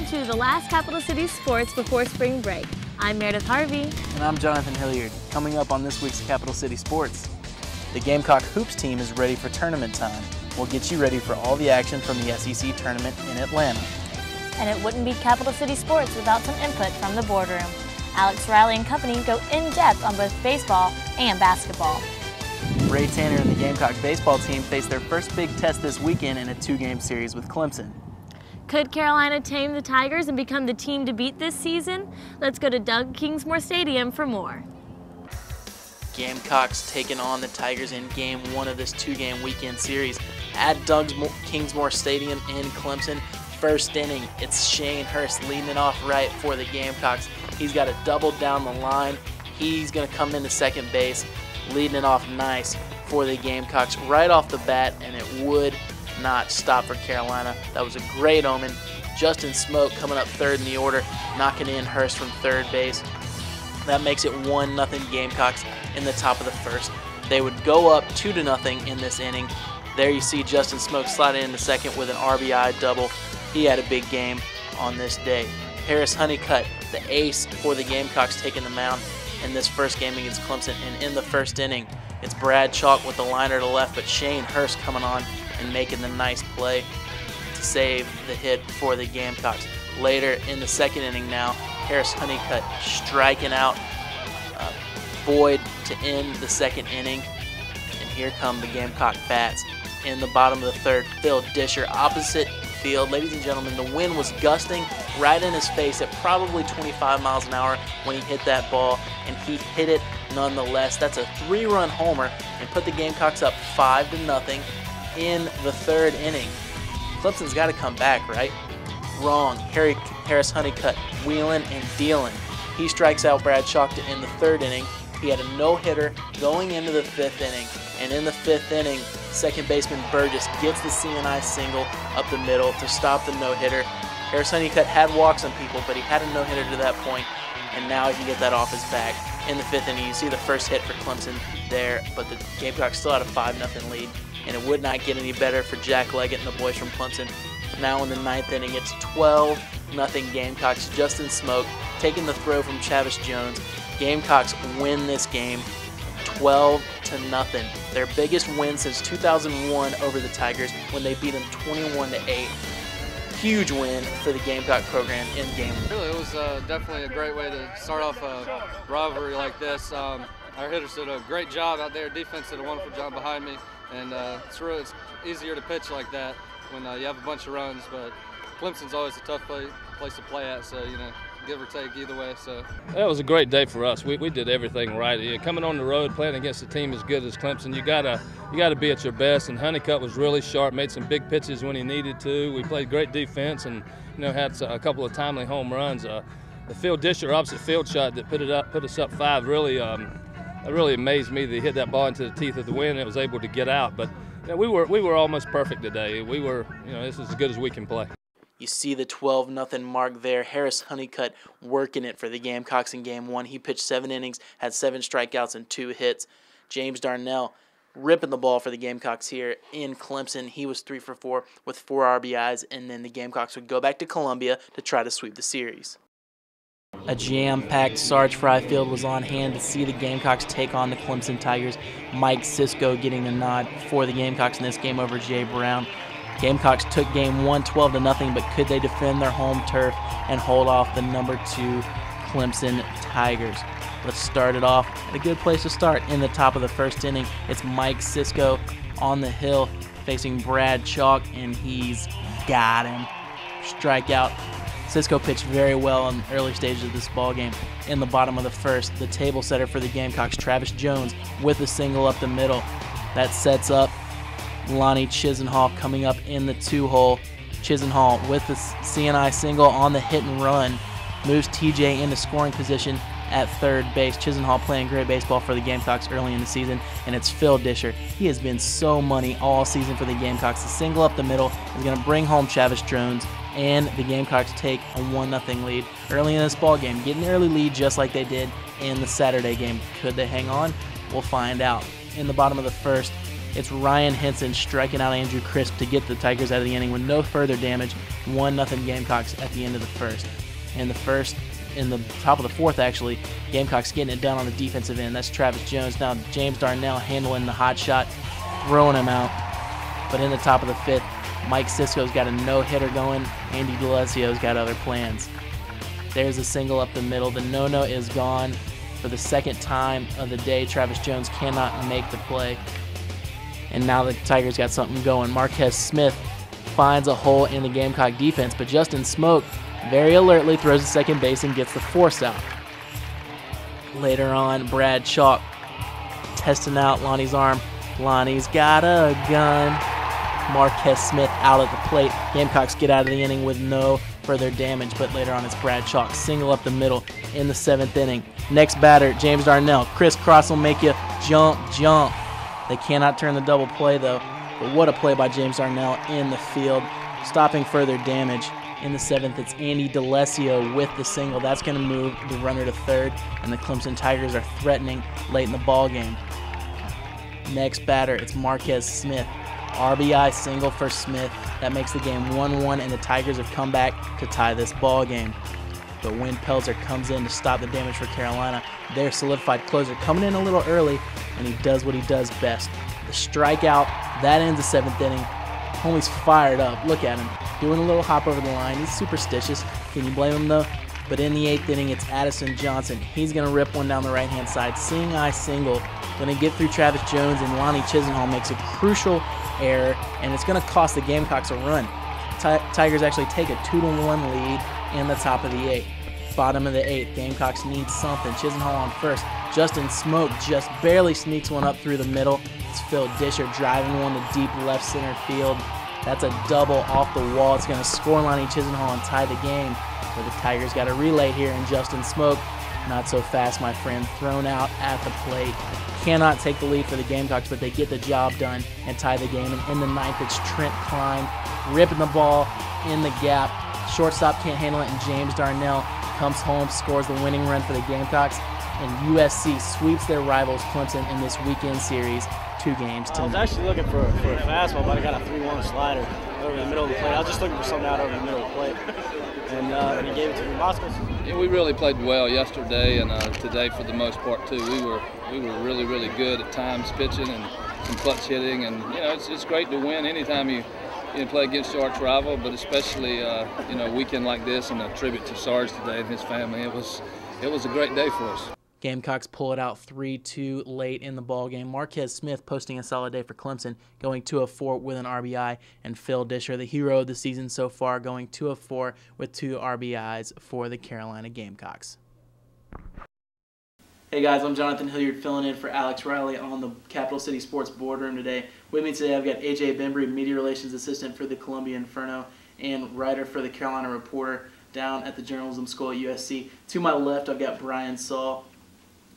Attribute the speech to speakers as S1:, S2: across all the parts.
S1: to the last Capital City Sports before spring break. I'm Meredith Harvey.
S2: And I'm Jonathan Hilliard. Coming up on this week's Capital City Sports, the Gamecock Hoops team is ready for tournament time. We'll get you ready for all the action from the SEC tournament in Atlanta.
S1: And it wouldn't be Capital City Sports without some input from the boardroom. Alex Riley and company go in-depth on both baseball and basketball.
S2: Ray Tanner and the Gamecock baseball team face their first big test this weekend in a two-game series with Clemson.
S1: Could Carolina tame the Tigers and become the team to beat this season? Let's go to Doug Kingsmore Stadium for more.
S2: Gamecocks taking on the Tigers in Game 1 of this two-game weekend series at Doug Kingsmore Stadium in Clemson. First inning, it's Shane Hurst leading it off right for the Gamecocks. He's got a double down the line. He's going to come into second base, leading it off nice for the Gamecocks right off the bat, and it would not stop for Carolina. That was a great omen. Justin Smoke coming up third in the order, knocking in Hurst from third base. That makes it 1-0 Gamecocks in the top of the first. They would go up 2-0 in this inning. There you see Justin Smoke sliding into second with an RBI double. He had a big game on this day. Harris Honeycutt, the ace for the Gamecocks, taking the mound in this first game against Clemson. And in the first inning, it's Brad Chalk with the liner to left, but Shane Hurst coming on and making the nice play to save the hit for the Gamecocks. Later in the second inning now, Harris Honeycutt striking out Boyd to end the second inning. And here come the Gamecock bats. In the bottom of the third, Phil Disher, opposite field. Ladies and gentlemen, the wind was gusting right in his face at probably 25 miles an hour when he hit that ball, and he hit it nonetheless. That's a 3-run homer and put the Gamecocks up 5-0 in the third inning. Clemson's got to come back, right? Wrong. Harris Honeycutt wheeling and dealing. He strikes out Brad Chalk to end the third inning. He had a no-hitter going into the fifth inning, and in the fifth inning, second baseman Burgess gets the CNI single up the middle to stop the no-hitter. Harris Honeycutt had walked some people, but he had a no-hitter to that point, and now he can get that off his back. In the fifth inning, you see the first hit for Clemson there, but the Gamecocks still had a 5-0 lead, and it would not get any better for Jack Leggett and the boys from Clemson. Now in the ninth inning, it's 12-0 Gamecocks. Justin Smoke taking the throw from Chavis Jones. Gamecocks win this game 12-0. Their biggest win since 2001 over the Tigers when they beat them 21-8. Huge win for the Gamecock program in game one.
S3: Really, it was definitely a great way to start off a rivalry like this. Our hitters did a great job out there. Defense did a wonderful job behind me, and it's easier to pitch like that when you have a bunch of runs. But Clemson's always a tough place to play at, so give or take either way. So
S4: it was a great day for us. We did everything right. Coming on the road, playing against a team as good as Clemson, you gotta be at your best. And Honeycutt was really sharp, made some big pitches when he needed to. We played great defense, and had a couple of timely home runs. The Phil Disher opposite field shot that put us up 5 really amazed me that he hit that ball into the teeth of the wind and it was able to get out. But we were almost perfect today. We were this is as good as we can play.
S2: You see the 12-0 mark there. Harris Honeycutt working it for the Gamecocks in game one. He pitched 7 innings, had 7 strikeouts and 2 hits. James Darnell ripping the ball for the Gamecocks here in Clemson. He was 3 for 4 with 4 RBIs, and then the Gamecocks would go back to Columbia to try to sweep the series. A jam-packed Sarge Frye Field was on hand to see the Gamecocks take on the Clemson Tigers. Mike Cisco getting the nod for the Gamecocks in this game over Jay Brown. Gamecocks took game 1 12-0, but could they defend their home turf and hold off the number 2 Clemson Tigers? Let's start it off at a good place to start. In the top of the first inning, it's Mike Cisco on the hill facing Brad Chalk, and he's got him. Strikeout. Cisco pitched very well in the early stages of this ballgame. In the bottom of the first, the table setter for the Gamecocks, Travis Jones, with a single up the middle. That sets up Lonnie Chisenhall coming up in the 2-hole. Chisenhall with the CNI single on the hit and run moves TJ into scoring position at third base. Chisenhall playing great baseball for the Gamecocks early in the season, and it's Phil Disher. He has been so money all season for the Gamecocks. The single up the middle is going to bring home Chavis Jones, and the Gamecocks take a 1-0 lead early in this ball game, getting an early lead just like they did in the Saturday game. Could they hang on? We'll find out. In the bottom of the first, It's Ryan Henson striking out Andrew Crisp to get the Tigers out of the inning with no further damage. 1-0 Gamecocks at the end of the first. In the top of the fourth, actually, Gamecocks getting it done on the defensive end. That's Travis Jones. Now James Darnell handling the hot shot, throwing him out. But in the top of the fifth, Mike Cisco's got a no-hitter going. Andy D'Alessio's got other plans. There's a single up the middle. The no-no is gone. For the second time of the day, Travis Jones cannot make the play. And now the Tigers got something going. Marquez Smith finds a hole in the Gamecock defense, but Justin Smoke very alertly throws to second base and gets the force out. Later on, Brad Chalk testing out Lonnie's arm. Lonnie's got a gun. Marquez Smith out at the plate. Gamecocks get out of the inning with no further damage, but later on it's Brad Chalk single up the middle in the 7th inning. Next batter, James Darnell. Crisscross will make you jump. They cannot turn the double play though, but what a play by James Darnell in the field, stopping further damage. In the 7th, it's Andy D'Alessio with the single. That's going to move the runner to third, and the Clemson Tigers are threatening late in the ball game. Next batter, it's Marquez Smith. RBI single for Smith. That makes the game 1-1, and the Tigers have come back to tie this ball game. But Win Pelzer comes in to stop the damage for Carolina. Their solidified closer coming in a little early, and he does what he does best. The strikeout, that ends the 7th inning. Homie's fired up. Look at him. Doing a little hop over the line. He's superstitious. Can you blame him, though? But in the 8th inning, it's Addison Johnson. He's going to rip one down the right-hand side. Seeing eye single. Going to get through Travis Jones, and Lonnie Chisenhall makes a crucial error, and it's going to cost the Gamecocks a run. Tigers actually take a 2-1 lead in the top of the 8th. Bottom of the 8th, Gamecocks need something. Chisenhall on first. Justin Smoke just barely sneaks one up through the middle. It's Phil Disher driving one to deep left center field. That's a double off the wall. It's going to score Lonnie Chisenhall and tie the game. But the Tigers got a relay here, and Justin Smoke, not so fast, my friend, thrown out at the plate. Cannot take the lead for the Gamecocks, but they get the job done and tie the game. And in the 9th, it's Trent Klein ripping the ball in the gap. Shortstop can't handle it, and James Darnell comes home, scores the winning run for the Gamecocks. And USC sweeps their rivals Clemson in this weekend series, 2 games to
S5: I was actually looking for a fastball, but I got a 3-1 slider over the middle of the plate. I was just looking for something out over the middle of the plate, and he gave it to me.
S4: Yeah, we really played well yesterday, and today for the most part too. We were really good at times pitching and some clutch hitting, and it's great to win anytime you play against your arch rival, but especially a weekend like this, and a tribute to Sarge today and his family. It was a great day for us.
S2: Gamecocks pull it out 3-2 late in the ballgame. Marquez Smith posting a solid day for Clemson, going 2 of 4 with an RBI, and Phil Disher, the hero of the season so far, going 2 of 4 with 2 RBIs for the Carolina Gamecocks. Hey guys, I'm Jonathan Hilliard filling in for Alex Riley on the Capital City Sports Boardroom today. With me today I've got AJ Bembry, Media Relations Assistant for the Columbia Inferno and writer for the Carolina Reporter down at the Journalism School at USC. To my left I've got Brian Saul,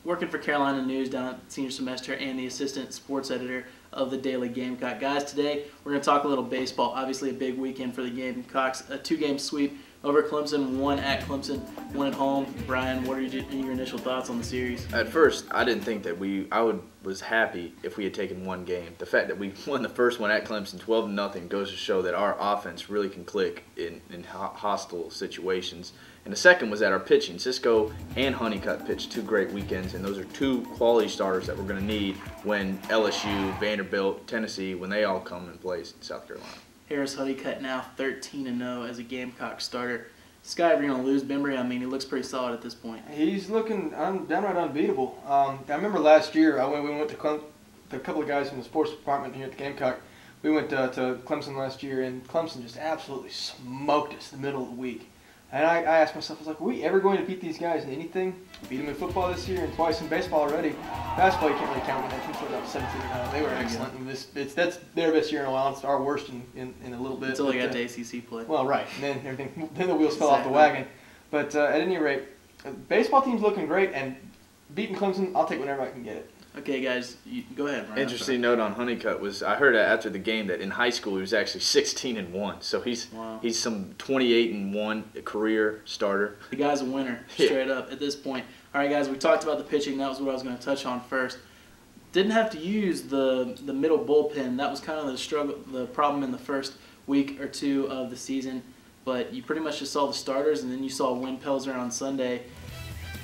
S2: working for Carolina News down at senior semester, and the assistant sports editor of the Daily Gamecock. Guys, today we're going to talk a little baseball. Obviously a big weekend for the Gamecocks. A 2-game sweep over Clemson, 1 at Clemson, 1 at home. Brian, what are your initial thoughts on the series?
S6: At first, I didn't think that was happy if we had taken 1 game. The fact that we won the first one at Clemson 12-0 goes to show that our offense really can click in hostile situations. And the second was at our pitching. Cisco and Honeycutt pitched 2 great weekends, and those are 2 quality starters that we're going to need when LSU, Vanderbilt, Tennessee, when they all come and play in South Carolina.
S2: Harris Honeycutt now 13-0 as a Gamecock starter. This guy, if you're going to lose Bembry, I mean, he looks pretty solid at this point.
S7: He's looking downright unbeatable. I remember last year we went to a couple of guys from the sports department here at the Gamecock. We went to Clemson last year, and Clemson just absolutely smoked us in the middle of the week. And I asked myself, I was like, are we ever going to beat these guys in anything? Beat them in football this year and twice in baseball already. Basketball, you can't really count them. They put up 17-0. They were excellent. And that's their best year in a while. It's our worst in a little bit.
S2: Until they got to ACC play.
S7: Well, right. And then the wheels fell off the wagon. But at any rate, baseball team's looking great, and beating Clemson, I'll take whenever I can get it.
S2: Okay, guys, go ahead, Brian.
S6: Interesting note on Honeycutt was I heard after the game that in high school he was actually 16-1. So he's some 28-1 career starter.
S2: The guy's a winner, straight up at this point. All right, guys, we talked about the pitching. That was what I was going to touch on first. didn't have to use the middle bullpen. That was kind of the problem in the first week or two of the season. But you pretty much just saw the starters, and then you saw Win Pelzer on Sunday.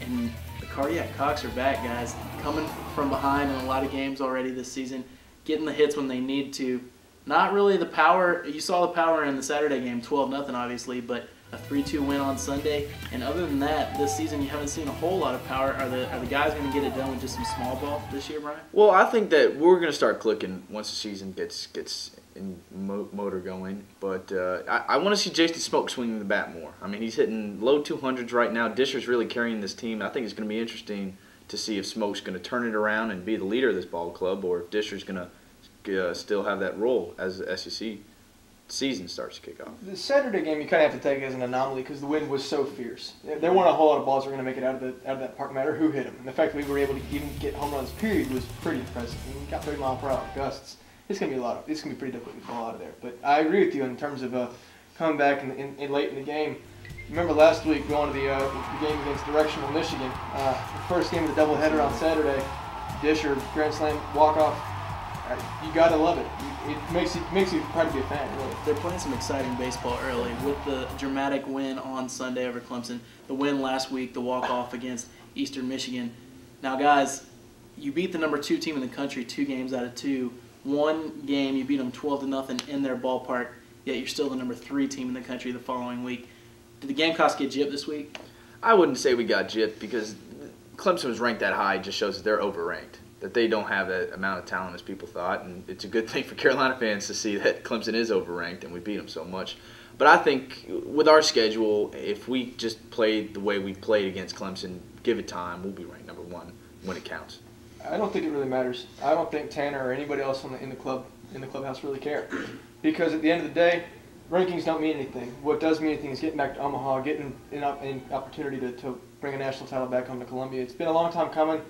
S2: And the Cardiac Cocks are back, guys. Coming from behind in a lot of games already this season, getting the hits when they need to. Not really the power. You saw the power in the Saturday game, 12-0 obviously, but a 3-2 win on Sunday. And other than that, this season you haven't seen a whole lot of power. Are the guys going to get it done with just some small ball this year, Brian?
S6: Well, I think that we're going to start clicking once the season gets in motor going. But I want to see Jason Smoke swinging the bat more. I mean, he's hitting low 200s right now. Disher's really carrying this team. I think it's going to be interesting to see if Smoke's going to turn it around and be the leader of this ball club, or if Disher's going to still have that role as the SEC season starts to kick off.
S7: The Saturday game you kind of have to take as an anomaly because the wind was so fierce. There weren't a whole lot of balls that were going to make it out of that park, no matter who hit them. And the fact that we were able to even get home runs, period, was pretty impressive. I mean, we got 30-mile-per-hour gusts. It's going to be pretty difficult to get the ball out of there. But I agree with you in terms of coming back in late in the game. Remember last week going to the game against Directional Michigan, the first game of the doubleheader on Saturday. Disher grand slam walk off. You gotta love it. It makes you proud to be a fan, really.
S2: They're playing some exciting baseball early with the dramatic win on Sunday over Clemson, the win last week, the walk-off against Eastern Michigan. Now, guys, you beat the number 2 team in the country 2 games out of 2. One game, you beat them 12-0 in their ballpark, yet you're still the number 3 team in the country the following week. Did the Gamecocks get gypped this week?
S6: I wouldn't say we got gypped because Clemson was ranked that high. It just shows that they're overranked, that they don't have that amount of talent as people thought, and it's a good thing for Carolina fans to see that Clemson is overranked and we beat them so much. But I think with our schedule, if we just played the way we played against Clemson, give it time, we'll be ranked number 1 when it counts.
S7: I don't think it really matters. I don't think Tanner or anybody else in the clubhouse really care, because at the end of the day, rankings don't mean anything. What does mean anything is getting back to Omaha, getting an opportunity to bring a national title back home to Columbia. It's been a long time coming.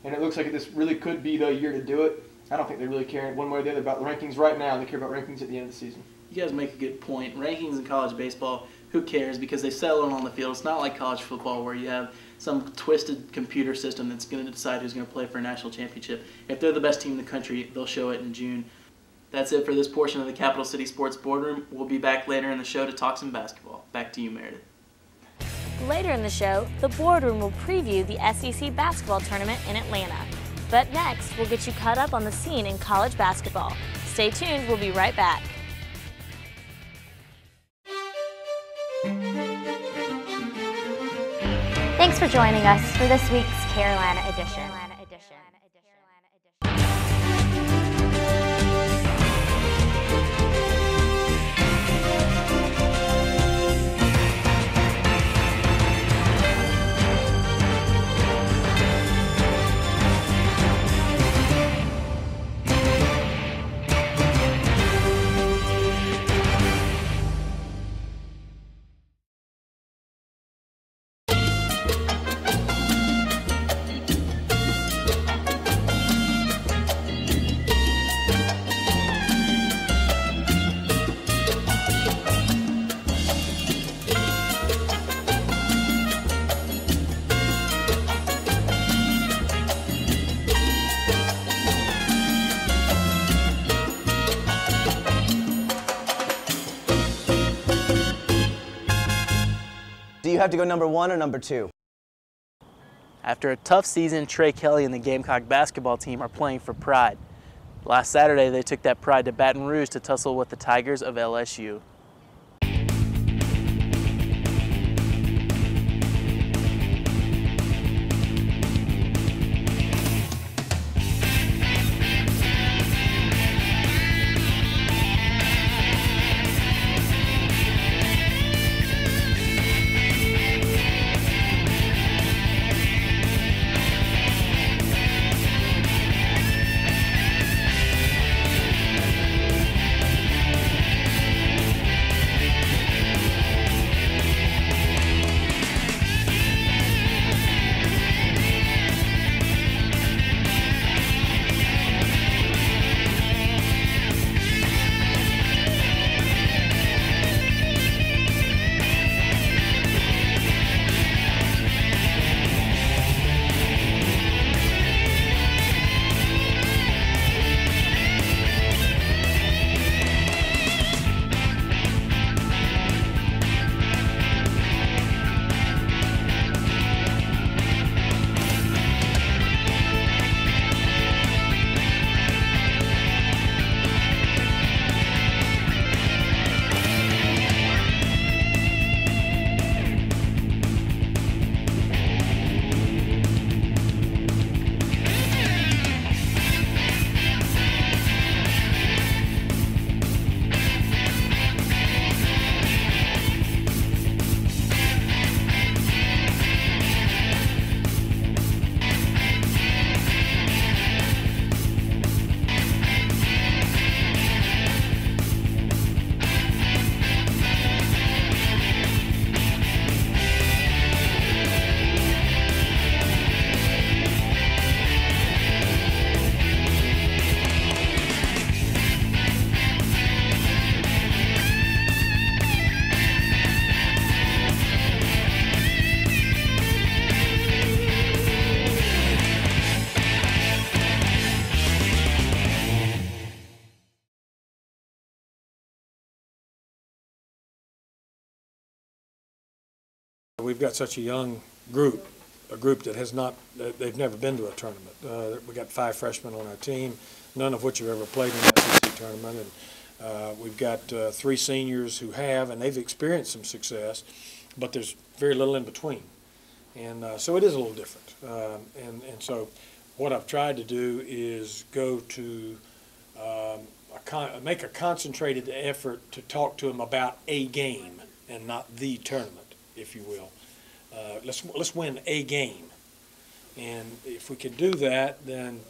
S7: And it looks like this really could be the year to do it. I don't think they really care one way or the other about the rankings right now. They care about rankings at the end of the season.
S2: You guys make a good point. Rankings in college baseball, who cares? Because they settle on the field. It's not like college football where you have some twisted computer system that's going to decide who's going to play for a national championship. If they're the best team in the country, they'll show it in June. That's it for this portion of the Capital City Sports Boardroom. We'll be back later in the show to talk some basketball. Back to you, Meredith.
S1: Later in the show, the Boardroom will preview the SEC basketball tournament in Atlanta. But next, we'll get you caught up on the scene in college basketball. Stay tuned, we'll be right back. Thanks for joining us for this week's Carolina edition.
S8: Do you have to go number 1 or number 2?
S2: After a tough season, Trey Kelly and the Gamecock basketball team are playing for pride. Last Saturday, they took that pride to Baton Rouge to tussle with the Tigers of LSU.
S9: We've got such a young group, a group that they've never been to a tournament. We got 5 freshmen on our team, none of which have ever played in an SEC tournament. And we've got 3 seniors who have, and they've experienced some success, but there's very little in between. And so it is a little different. And so what I've tried to do is go to make a concentrated effort to talk to them about a game and not the tournament, if you will. Let's win a game. And if we can do that, then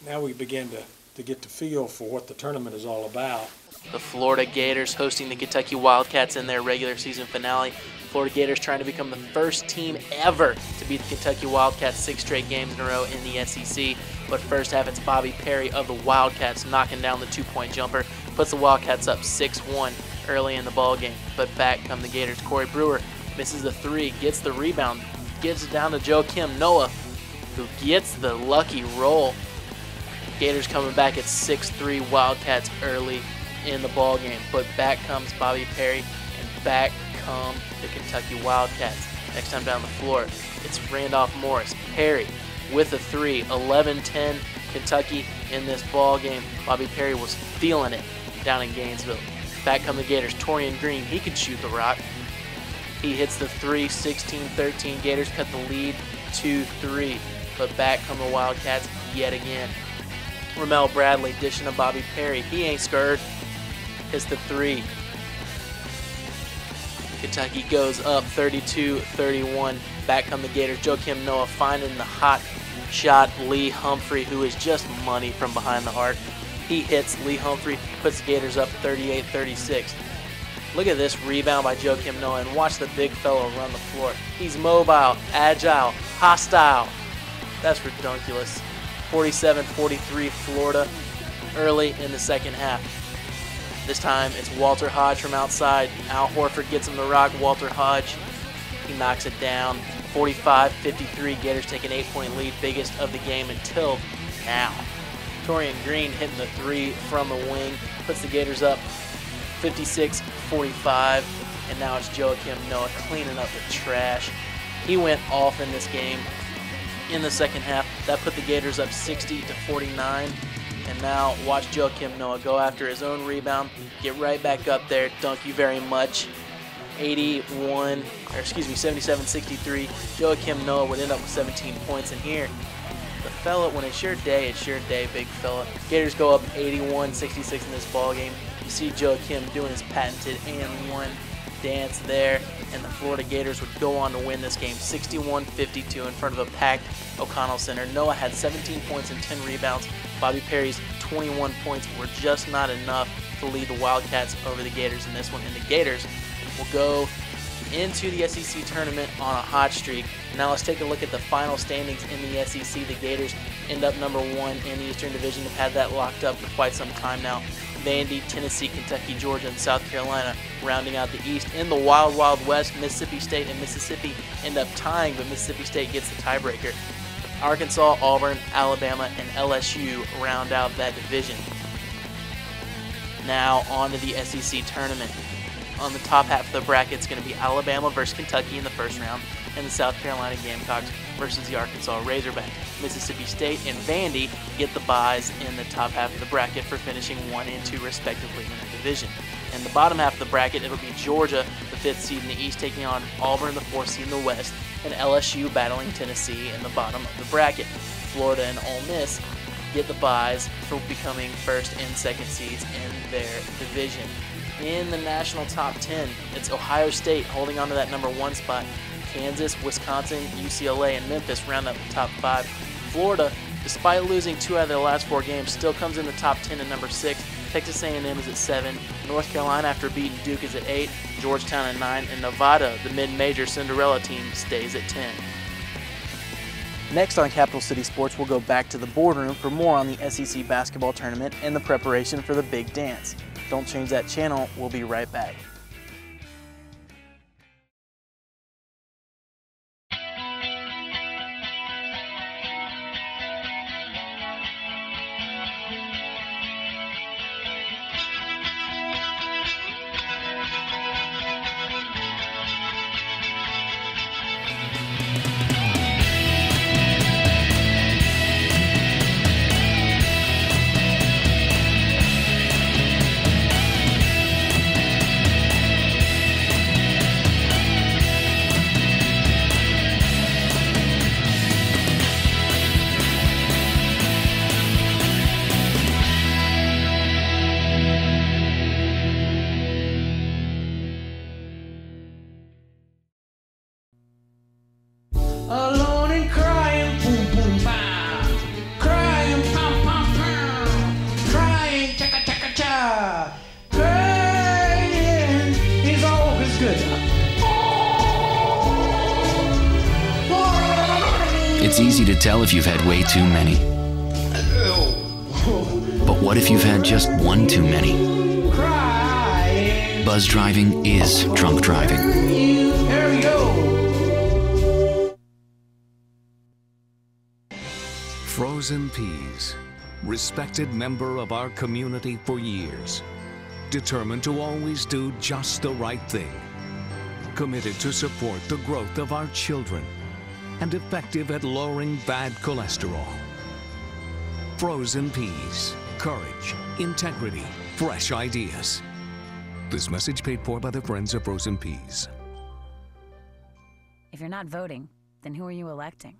S9: now we begin to get the feel for what the tournament is all about.
S2: The Florida Gators hosting the Kentucky Wildcats in their regular season finale. Florida Gators trying to become the first team ever to beat the Kentucky Wildcats 6 straight games in a row in the SEC. But first half, it's Bobby Perry of the Wildcats knocking down the 2-point jumper. Puts the Wildcats up 6-1 early in the ball game. But back come the Gators. Corey Brewer misses the 3, gets the rebound, gives it down to Joakim Noah, who gets the lucky roll. Gators coming back at 6-3 Wildcats early in the ball game. But back comes Bobby Perry, and back come the Kentucky Wildcats. Next time down the floor, it's Randolph Morris. Perry with a 3, 11-10 Kentucky in this ball game. Bobby Perry was feeling it down in Gainesville. Back come the Gators. Torian Green, he can shoot the rock. He hits the 3, 16-13. Gators cut the lead 2-3. But back come the Wildcats yet again. Ramel Bradley dishing to Bobby Perry. He ain't scared. Hits the 3. Kentucky goes up 32-31. Back come the Gators. Joakim Noah finding the hot shot Lee Humphrey, who is just money from behind the arc. He hits Lee Humphrey, puts the Gators up 38-36. Look at this rebound by Joakim Noah, and watch the big fellow run the floor. He's mobile, agile, hostile. That's redunculous. 47-43 Florida early in the second half. This time it's Walter Hodge from outside. Al Horford gets him the rock. Walter Hodge, he knocks it down. 45-53, Gators take an 8-point lead, biggest of the game until now. Torian Green hitting the 3 from the wing, puts the Gators up 56-45, and now it's Joakim Noah cleaning up the trash. He went off in this game in the second half. That put the Gators up 60-49. And now watch Joakim Noah go after his own rebound, get right back up there. Thank you very much. 77-63. Joakim Noah would end up with 17 points in here. The fella, when it's your day, big fella. Gators go up 81-66 in this ball game. You see Joakim doing his patented and one dance there, and the Florida Gators would go on to win this game 61-52 in front of a packed O'Connell Center. Noah had 17 points and 10 rebounds. Bobby Perry's 21 points were just not enough to lead the Wildcats over the Gators in this one, and the Gators will go into the SEC tournament on a hot streak. Now let's take a look at the final standings in the SEC. The Gators end up number 1 in the Eastern Division. They've had that locked up for quite some time now. Vandy, Tennessee, Kentucky, Georgia, and South Carolina rounding out the East. In the Wild Wild West, Mississippi State and Mississippi end up tying, but Mississippi State gets the tiebreaker. Arkansas, Auburn, Alabama, and LSU round out that division. Now on to the SEC tournament. On the top half of the bracket, it's going to be Alabama versus Kentucky in the first round, and the South Carolina Gamecocks versus the Arkansas Razorbacks. Mississippi State and Vandy get the byes in the top half of the bracket for finishing 1 and 2 respectively in the division. In the bottom half of the bracket, it'll be Georgia, the 5th seed in the East, taking on Auburn, the 4th seed in the West, and LSU battling Tennessee in the bottom of the bracket. Florida and Ole Miss get the byes for becoming 1st and 2nd seeds in their division. In the national top 10, it's Ohio State holding on to that number 1 spot. Kansas, Wisconsin, UCLA, and Memphis round up the top 5. Florida, despite losing 2 out of their last 4 games, still comes in the top 10 at number 6. Texas A&M is at 7. North Carolina, after beating Duke, is at 8. Georgetown at 9. And Nevada, the mid-major Cinderella team, stays at 10. Next on Capital City Sports, we'll go back to the boardroom for more on the SEC basketball tournament and the preparation for the big dance. Don't change that channel. We'll be right back.
S10: It's easy to tell if you've had way too many. But what if you've had just one too many? Buzz driving is drunk driving.
S11: Frozen Peas, respected member of our community for years, determined to always do just the right thing, committed to support the growth of our children, and effective at lowering bad cholesterol. Frozen Peas, courage, integrity, fresh ideas. This message paid for by the Friends of Frozen Peas.
S12: If you're not voting, then who are you electing?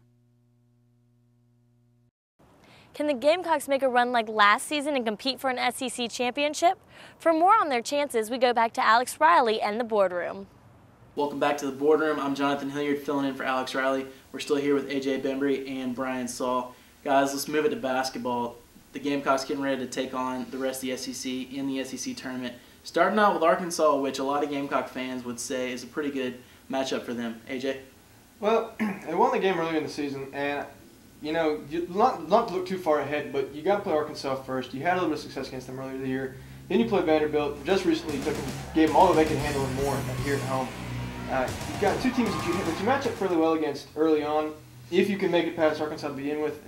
S1: Can the Gamecocks make a run like last season and compete for an SEC championship? For more on their chances, we go back to Alex Riley and the boardroom.
S2: Welcome back to the boardroom. I'm Jonathan Hilliard filling in for Alex Riley. We're still here with AJ Bembry and Brian Saul. Guys, let's move it to basketball. The Gamecocks getting ready to take on the rest of the SEC in the SEC tournament. Starting out with Arkansas, which a lot of Gamecock fans would say is a pretty good matchup for them. AJ?
S7: Well, they won the game earlier in the season, and you know, not to look too far ahead, but you got to play Arkansas first. You had a little bit of success against them earlier in the year. Then you play Vanderbilt. Just recently, gave them all that they could handle and more here at home. You've got two teams that you match up fairly well against early on. If you can make it past Arkansas to begin with,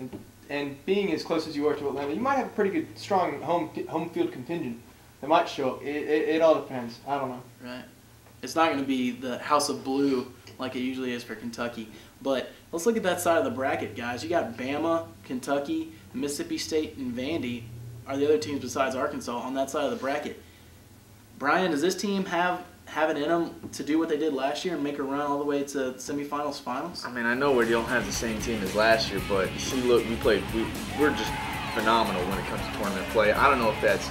S7: and being as close as you are to Atlanta, you might have a pretty good, strong home field contingent that might show up. It all depends. I don't know.
S2: Right. It's not going to be the House of Blue like it usually is for Kentucky. But let's look at that side of the bracket, guys. You got Bama, Kentucky, Mississippi State, and Vandy are the other teams besides Arkansas on that side of the bracket. Brian, does this team have it in them to do what they did last year and make a run all the way to semifinals, finals?
S6: I mean, I know we don't have the same team as last year, but you see, look, we're just phenomenal when it comes to tournament play. I don't know if that's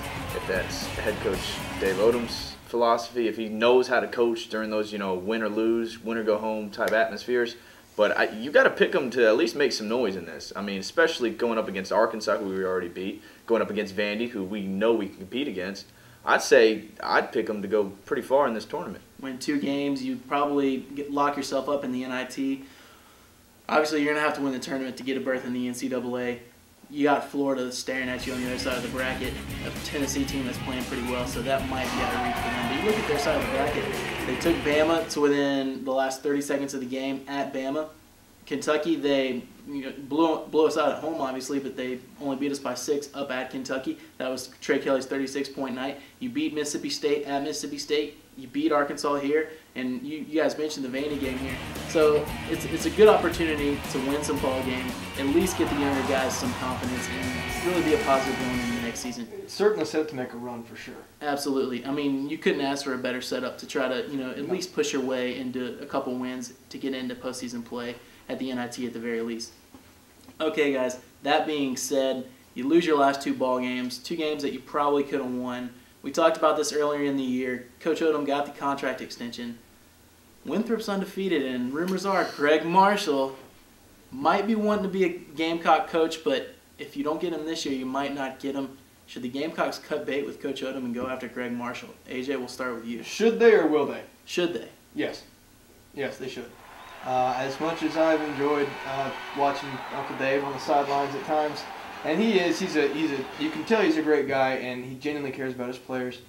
S6: head coach Dave Odom's philosophy, if he knows how to coach during those, win or lose, win or go home type atmospheres. But you got to pick them to at least make some noise in this. I mean, especially going up against Arkansas, who we already beat, going up against Vandy, who we know we can compete against. I'd say I'd pick them to go pretty far in this tournament.
S2: Win 2 games, you probably lock yourself up in the NIT. Obviously, you're going to have to win the tournament to get a berth in the NCAA. You got Florida staring at you on the other side of the bracket, a Tennessee team that's playing pretty well, so that might be out of reach for them. But you look at their side of the bracket, they took Bama to within the last 30 seconds of the game at Bama. Kentucky, they blew us out at home, obviously, but they only beat us by 6 up at Kentucky. That was Trey Kelly's 36-point night. You beat Mississippi State at Mississippi State. You beat Arkansas here, and you guys mentioned the Vandy game here. So it's a good opportunity to win some ball games, at least get the younger guys some confidence, and really be a positive going into the next season.
S7: It's certainly set up to make a run for sure.
S2: Absolutely. I mean, you couldn't ask for a better setup to try to at least push your way into a couple wins to get into postseason play at the NIT at the very least. Okay, guys, that being said, you lose your last 2 ball games, 2 games that you probably could have won. We talked about this earlier in the year. Coach Odom got the contract extension. Winthrop's undefeated, and rumors are Greg Marshall might be wanting to be a Gamecock coach, but if you don't get him this year, you might not get him. Should the Gamecocks cut bait with Coach Odom and go after Greg Marshall? AJ, we'll start with you.
S7: Should they or will they?
S2: Should they?
S7: Yes. Yes, they should. As much as I've enjoyed watching Uncle Dave on the sidelines at times, and you can tell he's a great guy and he genuinely cares about his players,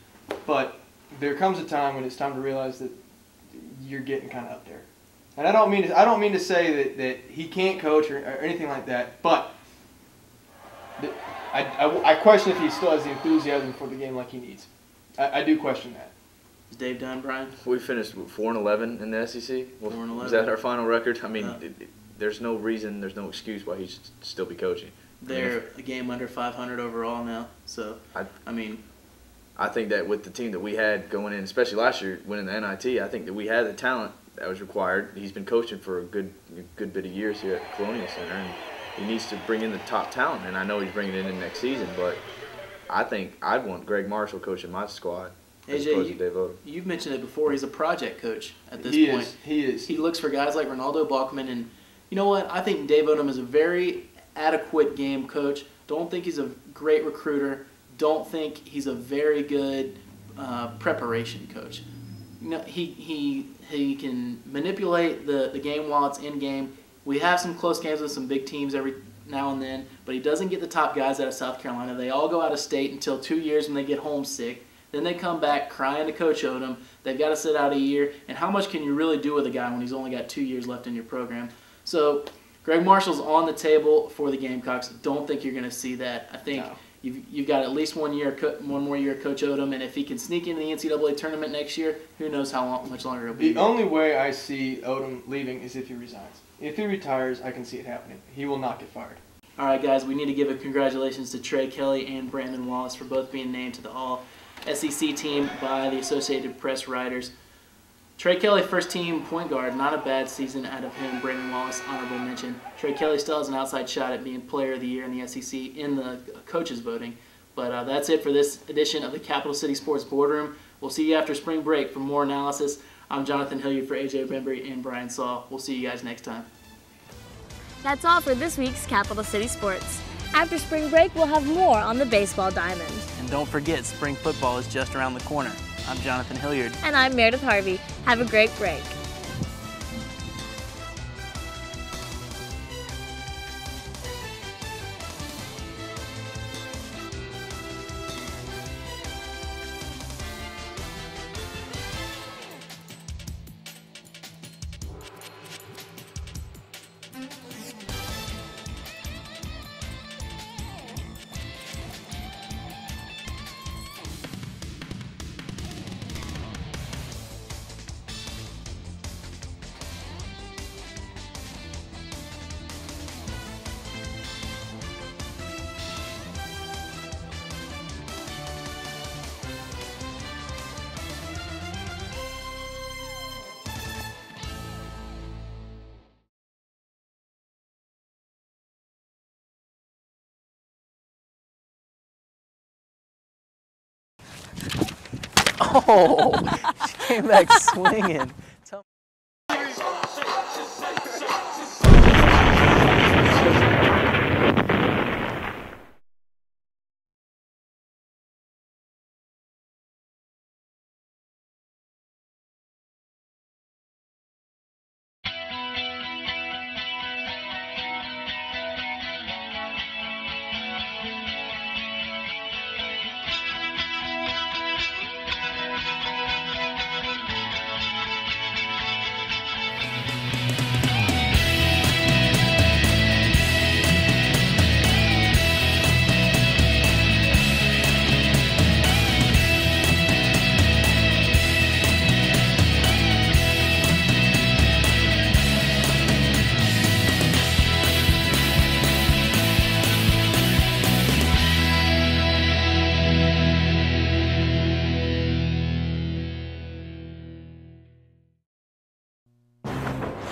S7: but there comes a time when it's time to realize that you're getting kind of up there. And I don't mean to say that he can't coach or anything like that, but I question if he still has the enthusiasm for the game like he needs. I do question that.
S2: Is Dave done, Brian?
S6: We finished 4-11 in the SEC.
S2: 4-11.
S6: Is that our final record? I mean, there's no reason, there's no excuse why he should still be coaching.
S2: They're a game under 500 overall now, so
S6: I think that with the team that we had going in, especially last year winning the NIT, I think that we had the talent that was required. He's been coaching for a good bit of years here at Colonial Center, and he needs to bring in the top talent. And I know he's bringing it in next season, but I think I'd want Greg Marshall coaching my squad.
S2: AJ, you've mentioned it before. He's a project coach at this point.
S7: He is.
S2: He looks for guys like Ronaldo Bachman, and you know what? I think Dave Odom is a very adequate game coach. Don't think he's a great recruiter. Don't think he's a very good preparation coach. He can manipulate the game while it's in game. We have some close games with some big teams every now and then, but he doesn't get the top guys out of South Carolina. They all go out of state until 2 years when they get homesick. Then they come back crying to Coach Odom. They've got to sit out a year. And how much can you really do with a guy when he's only got 2 years left in your program? So Greg Marshall's on the table for the Gamecocks. Don't think you're going to see that. I think you've got at least 1 more year of Coach Odom, and if he can sneak into the NCAA tournament next year, who knows how much longer it'll be.
S7: The only way I see Odom leaving is if he resigns. If he retires, I can see it happening. He will not get fired.
S2: All right, guys, we need to give a congratulations to Trey Kelly and Brandon Wallace for both being named to the All-SEC team by the Associated Press writers. Trey Kelly, first-team point guard, not a bad season out of him. Brandon Wallace, honorable mention. Trey Kelly still has an outside shot at being Player of the Year in the SEC in the coaches' voting. But that's it for this edition of the Capital City Sports Boardroom. We'll see you after spring break for more analysis. I'm Jonathan Hilliard for AJ Bembry and Brian Saul. We'll see you guys next time.
S1: That's all for this week's Capital City Sports. After spring break, we'll have more on the baseball diamond.
S2: And don't forget, spring football is just around the corner. I'm Jonathan Hilliard.
S1: And I'm Meredith Harvey. Have a great break.
S2: Oh, she came back swinging.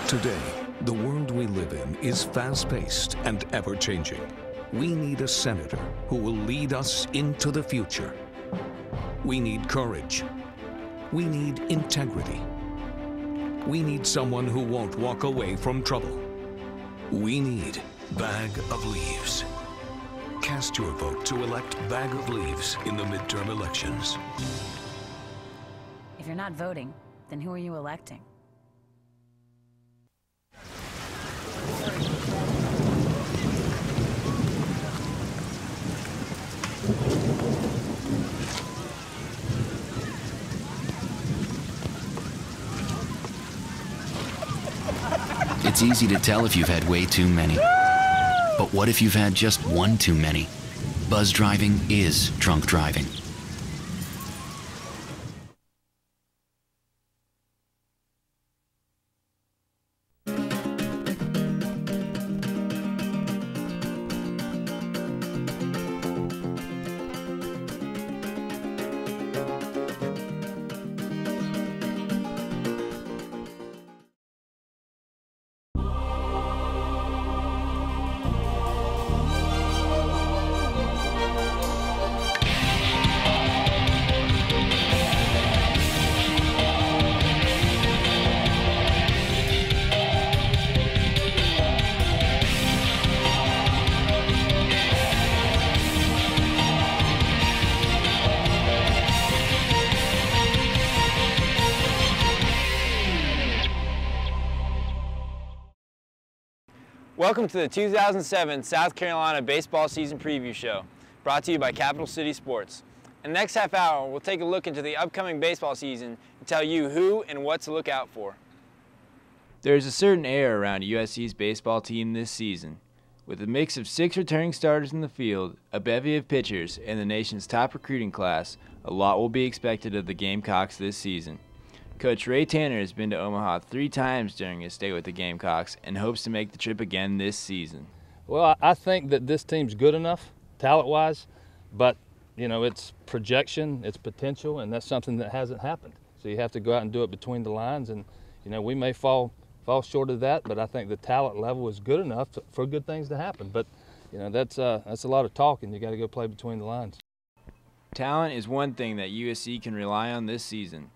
S11: Today, the world we live in is fast-paced and ever-changing. We need a senator who will lead us into the future. We need courage. We need integrity. We need someone who won't walk away from trouble. We need Bag of Leaves. Cast your vote to elect Bag of Leaves in the midterm elections.
S12: If you're not voting, then who are you electing?
S10: It's easy to tell if you've had way too many. But what if you've had just one too many? Buzz driving is drunk driving.
S13: Welcome to the 2007 South Carolina Baseball Season Preview Show, brought to you by Capital City Sports. In the next half hour, we'll take a look into the upcoming baseball season and tell you who and what to look out for.
S14: There's a certain air around USC's baseball team this season. With a mix of 6 returning starters in the field, a bevy of pitchers, and the nation's top recruiting class, a lot will be expected of the Gamecocks this season. Coach Ray Tanner has been to Omaha 3 times during his stay with the Gamecocks and hopes to make the trip again this season.
S4: Well, I think that this team's good enough, talent-wise, but, you know, it's projection, it's potential, and that's something that hasn't happened. So you have to go out and do it between the lines, and, you know, we may fall short of that, but I think the talent level is good enough for good things to happen. But, you know, that's a lot of talking. You got to go play between the lines.
S14: Talent is one thing that USC can rely on this season.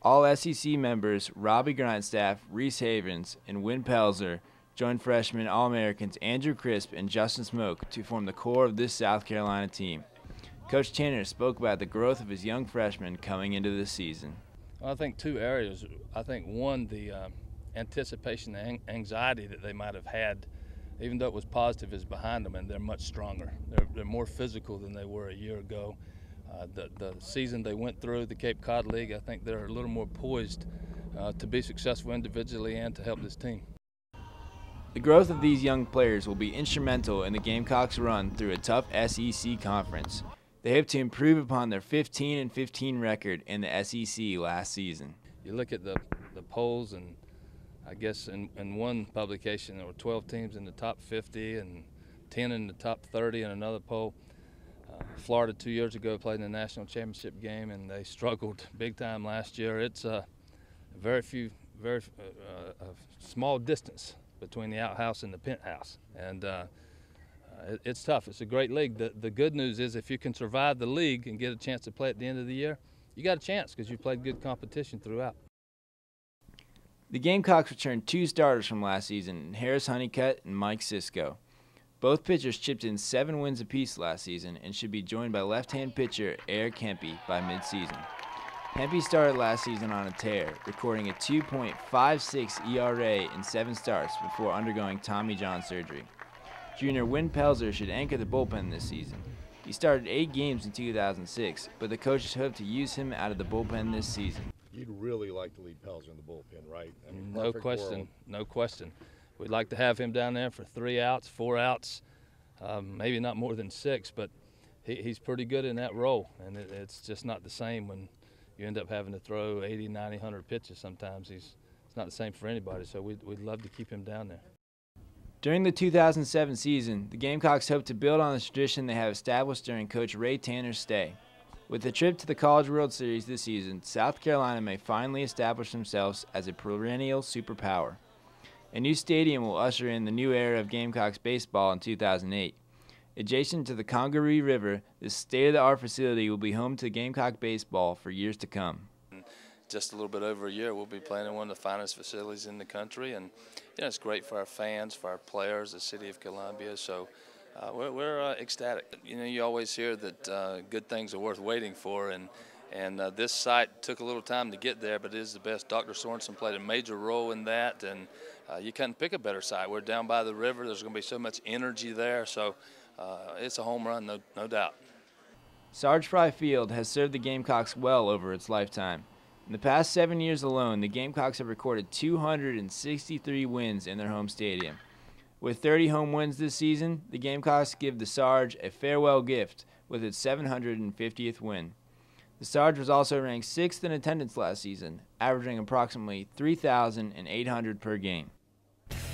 S14: All SEC members Robbie Grindstaff, Reese Havens, and Win Pelzer joined freshman All-Americans Andrew Crisp and Justin Smoke to form the core of this South Carolina team. Coach Tanner spoke about the growth of his young freshmen coming into this season.
S4: Well, I think 2 areas. I think one, the anticipation and anxiety that they might have had, even though it was positive, is behind them, and they're much stronger. They're more physical than they were a year ago. The season they went through, the Cape Cod League, I think they're a little more poised to be successful individually and to help this team.
S14: The growth of these young players will be instrumental in the Gamecocks' run through a tough SEC conference. They hope to improve upon their 15-15 record in the SEC last season.
S4: You look at the polls, and I guess in one publication there were 12 teams in the top 50 and 10 in the top 30 in another poll. Florida 2 years ago played in the national championship game, and they struggled big time last year. It's a very small distance between the outhouse and the penthouse, and it's tough. It's a great league. The good news is if you can survive the league and get a chance to play at the end of the year, you got a chance because you played good competition throughout.
S14: The Gamecocks returned 2 starters from last season, Harris Honeycutt and Mike Cisco. Both pitchers chipped in 7 wins apiece last season and should be joined by left-hand pitcher Eric Hempy by midseason. Hempy started last season on a tear, recording a 2.56 ERA in 7 starts before undergoing Tommy John surgery. Junior Win Pelzer should anchor the bullpen this season. He started 8 games in 2006, but the coaches hope to use him out of the bullpen this season.
S15: You'd really like to lead Pelzer in the bullpen, right? I mean,
S4: no question, no question. We'd like to have him down there for 3 outs, 4 outs, maybe not more than 6, but he's pretty good in that role, and it's just not the same when you end up having to throw 80, 90, 100 pitches sometimes. It's not the same for anybody, so we'd love to keep him down there.
S14: During the 2007 season, the Gamecocks hope to build on the tradition they have established during Coach Ray Tanner's stay. With the trip to the College World Series this season, South Carolina may finally establish themselves as a perennial superpower. A new stadium will usher in the new era of Gamecocks baseball in 2008. Adjacent to the Congaree River, this state-of-the-art facility will be home to Gamecock baseball for years to come.
S4: Just a little bit over a year, we'll be playing in one of the finest facilities in the country, and you know, it's great for our fans, for our players, the city of Columbia. So we're ecstatic. You know, you always hear that good things are worth waiting for, and this site took a little time to get there, but it is the best. Dr. Sorensen played a major role in that, and you couldn't pick a better site. We're down by the river. There's going to be so much energy there, so it's a home run, no doubt.
S14: Sarge Fry Field has served the Gamecocks well over its lifetime. In the past 7 years alone, the Gamecocks have recorded 263 wins in their home stadium. With 30 home wins this season, the Gamecocks give the Sarge a farewell gift with its 750th win. The Sarge was also ranked 6th in attendance last season, averaging approximately 3,800 per game.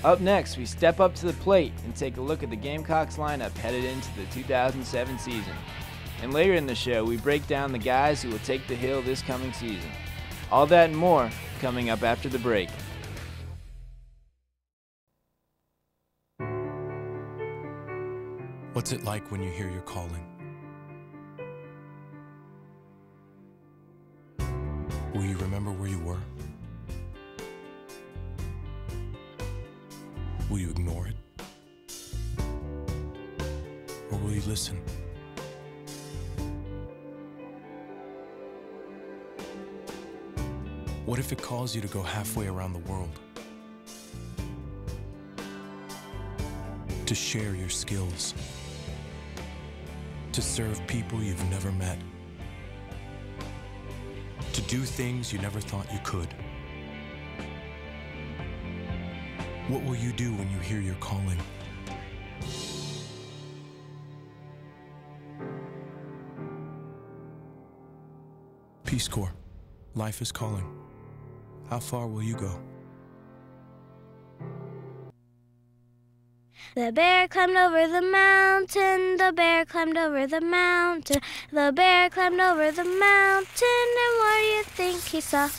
S14: Up next, we step up to the plate and take a look at the Gamecocks lineup headed into the 2007 season. And later in the show, we break down the guys who will take the hill this coming season. All that and more coming up after the break.
S16: What's it like when you hear your calling? Will you remember where you were? Will you ignore it? Or will you listen? What if it calls you to go halfway around the world? to share your skills, to serve people you've never met, to do things you never thought you could. What will you do when you hear your calling? Peace Corps, life is calling. How far will you go?
S17: The bear climbed over the mountain, the bear climbed over the mountain, the bear climbed over the mountain, and what do you think he saw?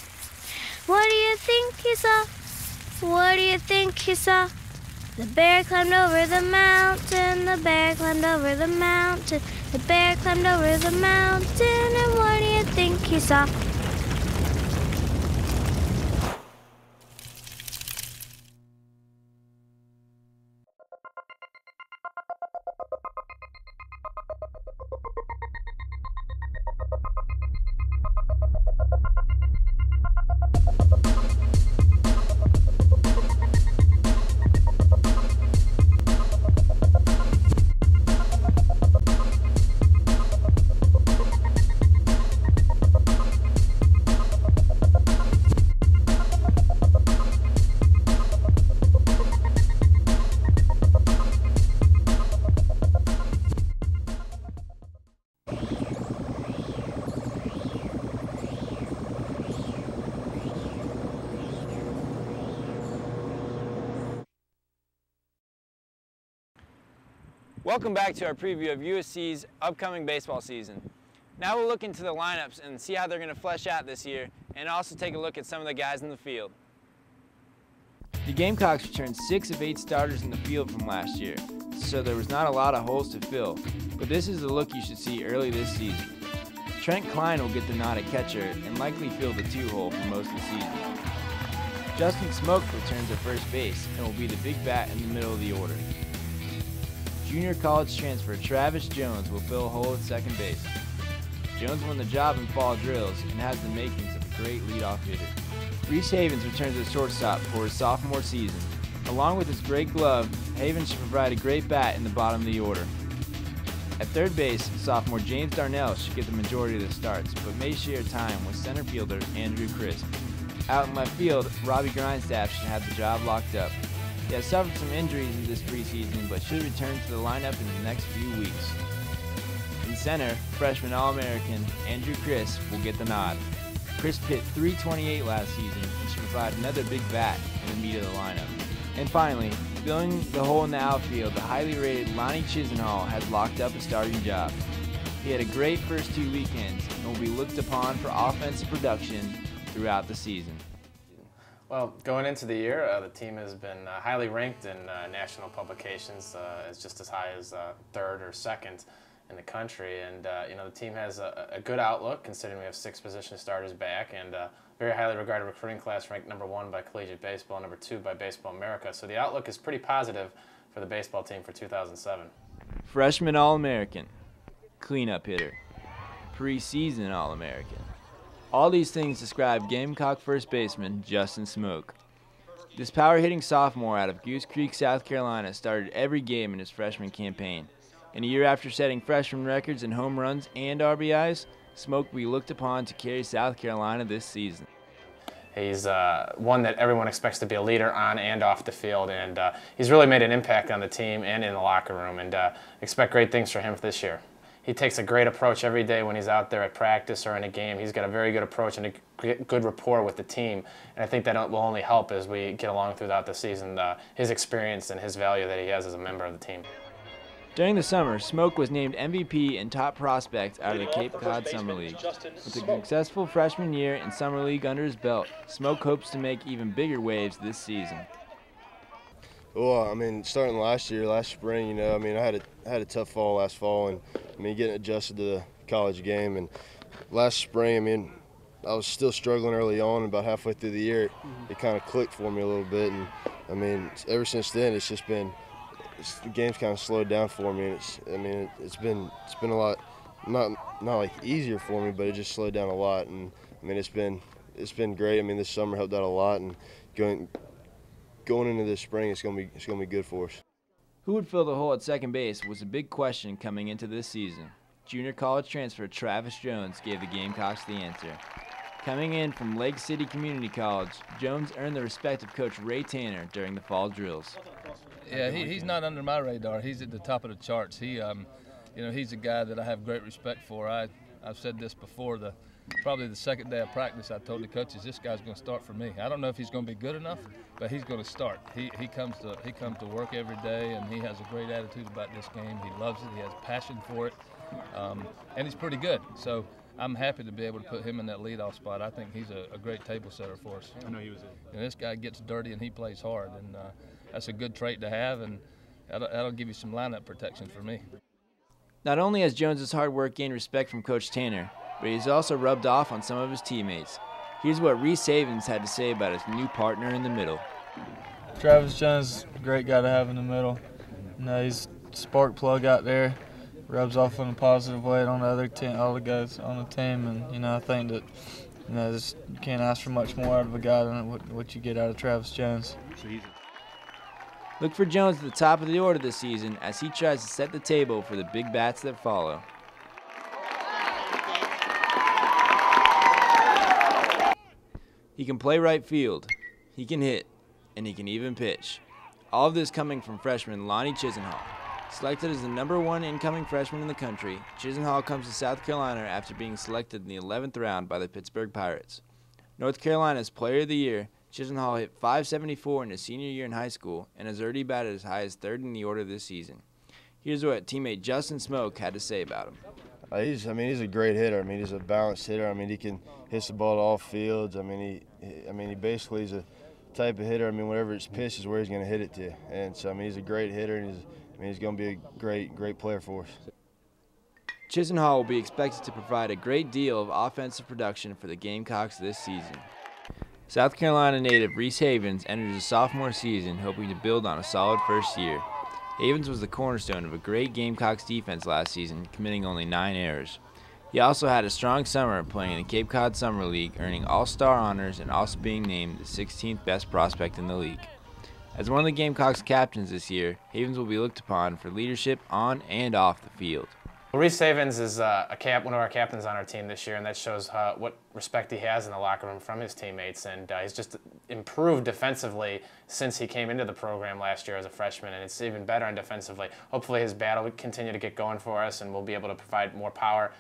S17: What do you think he saw? What do you think he saw? The bear climbed over the mountain, the bear climbed over the mountain, the bear climbed over the mountain, and what do you think he saw?
S13: Welcome back to our preview of USC's upcoming baseball season. Now we'll look into the lineups and see how they're going to flesh out this year, and also take a look at some of the guys in the field.
S14: The Gamecocks returned 6 of 8 starters in the field from last year, so there was not a lot of holes to fill, but this is the look you should see early this season. Trent Klein will get the nod at catcher and likely fill the 2-hole for most of the season. Justin Smoke returns at first base and will be the big bat in the middle of the order. Junior college transfer Travis Jones will fill a hole at second base. Jones won the job in fall drills and has the makings of a great leadoff hitter. Reese Havens returns at shortstop for his sophomore season. Along with his great glove, Havens should provide a great bat in the bottom of the order. At third base, sophomore James Darnell should get the majority of the starts, but may share time with center fielder Andrew Crisp. Out in left field, Robbie Grindstaff should have the job locked up. He has suffered some injuries in this preseason, but should return to the lineup in the next few weeks. In center, freshman All-American Andrew Crisp will get the nod. Crisp hit .328 last season and should provide another big bat in the meat of the lineup. And finally, filling the hole in the outfield, the highly rated Lonnie Chisenhall has locked up a starting job. He had a great first 2 weekends and will be looked upon for offensive production throughout the season.
S18: Well, going into the year, the team has been highly ranked in national publications, as just as high as third or second in the country. And you know, the team has a good outlook, considering we have 6 position starters back, and very highly regarded recruiting class ranked #1 by Collegiate Baseball, #2 by Baseball America. So the outlook is pretty positive for the baseball team for 2007.
S14: Freshman All-American, cleanup hitter, preseason All-American. All these things describe Gamecock first baseman Justin Smoke. This power-hitting sophomore out of Goose Creek, South Carolina started every game in his freshman campaign. And a year after setting freshman records in home runs and RBIs, Smoke will be looked upon to carry South Carolina this season.
S18: He's one that everyone expects to be a leader on and off the field, and he's really made an impact on the team and in the locker room, and expect great things for him this year. He takes a great approach every day when he's out there at practice or in a game. He's got a very good approach and a good rapport with the team, and I think that will only help as we get along throughout the season, his experience and his value that he has as a member of the team.
S14: During the summer, Smoke was named MVP and top prospect out of the Cape Cod Summer League. With a successful freshman year and Summer League under his belt, Smoke hopes to make even bigger waves this season.
S19: Well, I mean, starting last spring, you know, I mean, I had a tough fall last fall, and I mean, getting adjusted to the college game. And last spring, I mean, I was still struggling early on. About halfway through the year, it kind of clicked for me a little bit. And I mean, ever since then, it's just been the game's kind of slowed down for me. And it's been a lot, not like easier for me, but it just slowed down a lot. And I mean, it's been great. I mean, this summer helped out a lot, and going into this spring, it's gonna be good for us.
S14: Who would fill the hole at second base was a big question coming into this season. Junior college transfer Travis Jones gave the Gamecocks the answer. Coming in from Lake City Community College, Jones earned the respect of Coach Ray Tanner during the fall drills.
S4: Yeah, he's not under my radar. He's at the top of the charts. He's a guy that I have great respect for. I've said this before. Probably the second day of practice, I told the coaches, this guy's going to start for me. I don't know if he's going to be good enough, but he's going to start. He comes to work every day, and he has a great attitude about this game. He loves it. He has passion for it, and he's pretty good. So I'm happy to be able to put him in that leadoff spot. I think he's a great table setter for us.
S20: I know he was.
S4: This guy gets dirty and he plays hard, and that's a good trait to have, and that'll give you some lineup protection for me.
S14: Not only has Jones's hard work gained respect from Coach Tanner, but he's also rubbed off on some of his teammates. Here's what Reese Havens had to say about his new partner in the middle.
S21: Travis Jones, great guy to have in the middle. He's a spark plug out there, rubs off in a positive way on the other team, all the guys on the team, and I think that you can't ask for much more out of a guy than what you get out of Travis Jones.
S14: Look for Jones at the top of the order this season as he tries to set the table for the big bats that follow. He can play right field, he can hit, and he can even pitch. All of this coming from freshman Lonnie Chisenhall. Selected as the #1 incoming freshman in the country, Chisenhall comes to South Carolina after being selected in the 11th round by the Pittsburgh Pirates. North Carolina's Player of the Year, Chisenhall hit .574 in his senior year in high school and has already batted as high as 3rd in the order this season. Here's what teammate Justin Smoke had to say about him.
S19: He's a great hitter. He's a balanced hitter. He can hit the ball to all fields. He basically is a type of hitter. Whatever it's pitched is where he's going to hit it to. And so, he's a great hitter, and he's going to be a great player for us.
S14: Chisenhall will be expected to provide a great deal of offensive production for the Gamecocks this season. South Carolina native Reese Havens enters his sophomore season hoping to build on a solid first year. Havens was the cornerstone of a great Gamecocks defense last season, committing only 9 errors. He also had a strong summer playing in the Cape Cod Summer League, earning All-Star honors and also being named the 16th best prospect in the league. As one of the Gamecocks captains this year, Havens will be looked upon for leadership on and off the field.
S18: Reese Havens is one of our captains on our team this year, and that shows what respect he has in the locker room from his teammates. And he's just improved defensively since he came into the program last year as a freshman, and it's even better on defensively. Hopefully his bat will continue to get going for us, and we'll be able to provide more power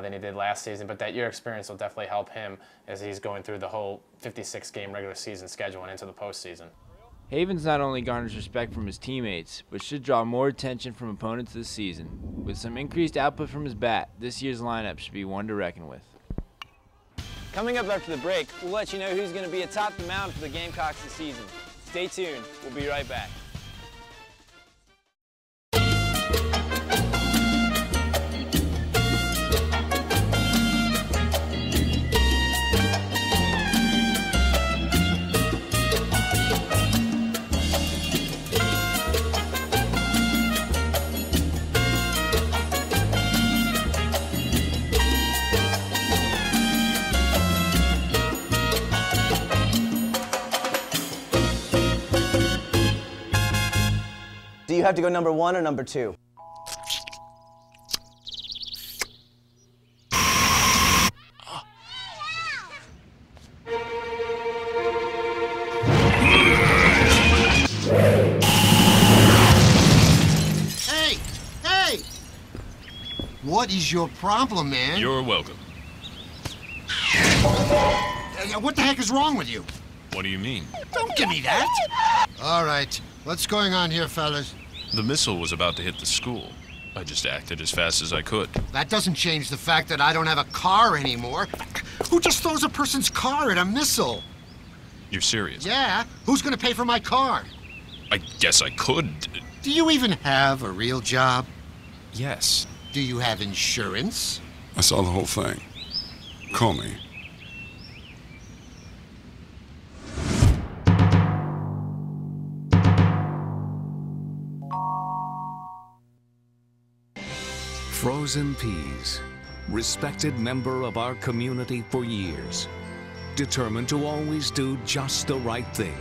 S18: than he did last season. But that year experience will definitely help him as he's going through the whole 56-game regular season schedule and into the postseason.
S14: Havens not only garners respect from his teammates, but should draw more attention from opponents this season. With some increased output from his bat, this year's lineup should be one to reckon with.
S13: Coming up after the break, we'll let you know who's going to be atop the mound for the Gamecocks this season. Stay tuned. We'll be right back.
S8: Do you have to go #1 or #2?
S22: Hey! What is your problem, man?
S23: You're welcome.
S22: What the heck is wrong with you?
S23: What do you mean?
S22: Don't give me that! All right, what's going on here, fellas?
S23: The missile was about to hit the school. I just acted as fast as I could.
S22: That doesn't change the fact that I don't have a car anymore. Who just throws a person's car at a missile?
S23: You're serious?
S22: Yeah, who's gonna pay for my car?
S23: I guess I could.
S22: Do you even have a real job?
S23: Yes.
S22: Do you have insurance?
S24: I saw the whole thing. Call me.
S11: Frozen Peas, respected member of our community for years, determined to always do just the right thing,